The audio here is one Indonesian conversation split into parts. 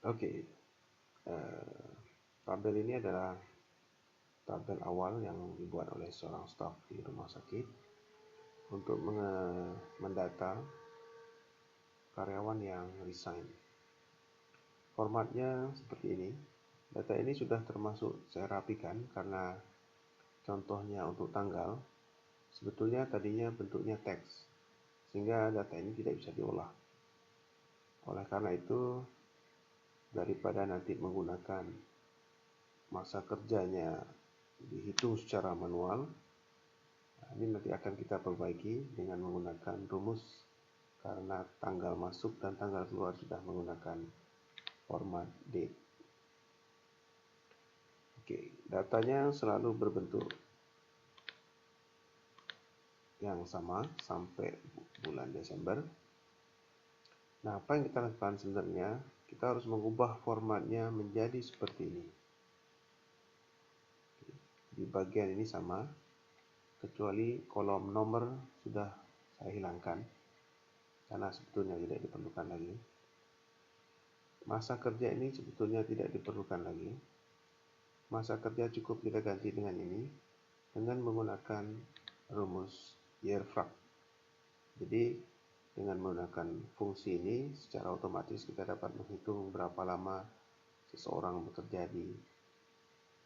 Oke, tabel ini adalah tabel awal yang dibuat oleh seorang staf di rumah sakit untuk mendata karyawan yang resign. Formatnya seperti ini. Data ini sudah termasuk saya rapikan karena contohnya untuk tanggal sebetulnya tadinya bentuknya teks, sehingga data ini tidak bisa diolah. Oleh karena itu, daripada nanti menggunakan masa kerjanya dihitung secara manual, ini nanti akan kita perbaiki dengan menggunakan rumus, karena tanggal masuk dan tanggal keluar sudah menggunakan format date. Oke, datanya selalu berbentuk yang sama sampai bulan Desember. Nah, apa yang kita lakukan sebenarnya? Kita harus mengubah formatnya menjadi seperti ini. Di bagian ini sama, kecuali kolom nomor sudah saya hilangkan karena sebetulnya tidak diperlukan lagi. Masa kerja ini sebetulnya tidak diperlukan lagi. Masa kerja cukup kita ganti dengan ini dengan menggunakan rumus Yearfrag. Jadi dengan menggunakan fungsi ini secara otomatis kita dapat menghitung berapa lama seseorang bekerja di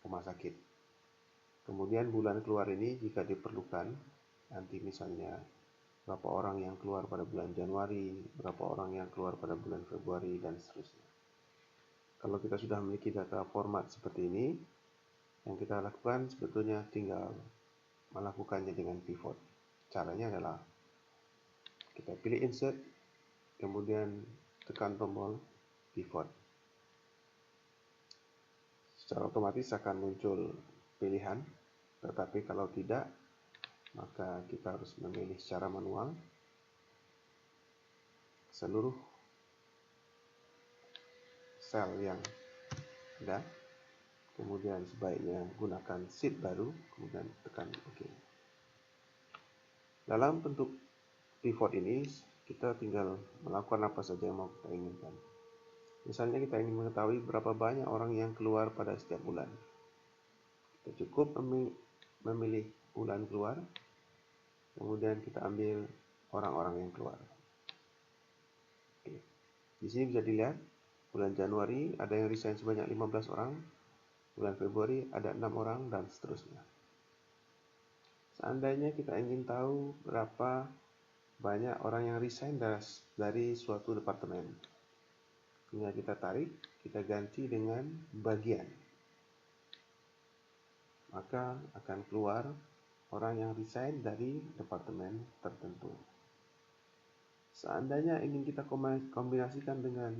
rumah sakit. Kemudian bulan keluar ini jika diperlukan, nanti misalnya berapa orang yang keluar pada bulan Januari, berapa orang yang keluar pada bulan Februari, dan seterusnya. Kalau kita sudah memiliki data format seperti ini, yang kita lakukan sebetulnya tinggal melakukannya dengan pivot. Caranya adalah kita pilih insert, kemudian tekan tombol pivot. Secara otomatis akan muncul pilihan, tetapi kalau tidak, maka kita harus memilih secara manual seluruh sel yang ada. Kemudian sebaiknya gunakan sheet baru, kemudian tekan OK. Dalam bentuk pivot ini, kita tinggal melakukan apa saja yang mau kita inginkan. Misalnya kita ingin mengetahui berapa banyak orang yang keluar pada setiap bulan. Kita cukup memilih bulan keluar, kemudian kita ambil orang-orang yang keluar. Oke. Di sini bisa dilihat, bulan Januari ada yang resign sebanyak 15 orang, bulan Februari ada 6 orang, dan seterusnya. Seandainya kita ingin tahu berapa banyak orang yang resign dari suatu departemen, tinggal kita tarik, kita ganti dengan bagian, maka akan keluar orang yang resign dari departemen tertentu. Seandainya ingin kita kombinasikan dengan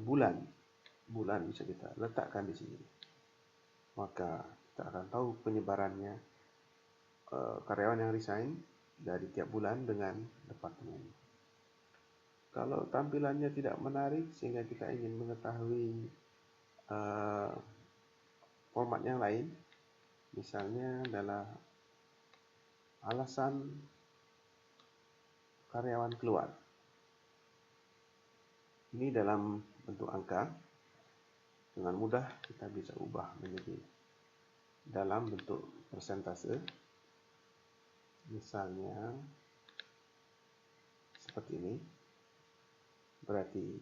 bulan bisa kita letakkan di sini, maka kita akan tahu penyebarannya karyawan yang resign dari tiap bulan dengan departemen. Kalau tampilannya tidak menarik sehingga kita ingin mengetahui format yang lain, misalnya adalah alasan karyawan keluar. Ini dalam bentuk angka, dengan mudah kita bisa ubah menjadi dalam bentuk persentase. Misalnya seperti ini, berarti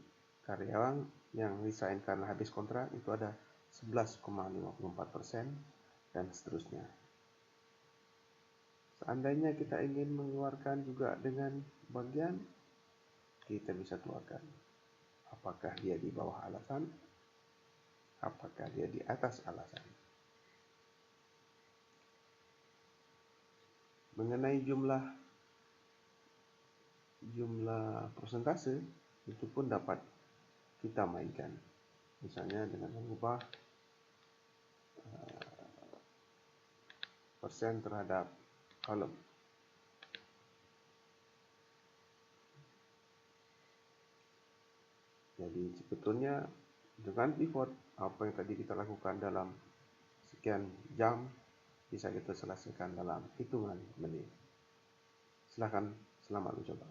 karyawan yang resign karena habis kontrak itu ada 11,54% dan seterusnya. Seandainya kita ingin mengeluarkan juga dengan bagian, kita bisa keluarkan apakah dia di bawah alasan, apakah dia di atas alasan. Mengenai jumlah persentase itu pun dapat kita mainkan, misalnya dengan mengubah persen terhadap kolom. Jadi sebetulnya dengan pivot, apa yang tadi kita lakukan dalam sekian jam bisa kita selesaikan dalam hitungan menit. Silakan, selamat mencoba.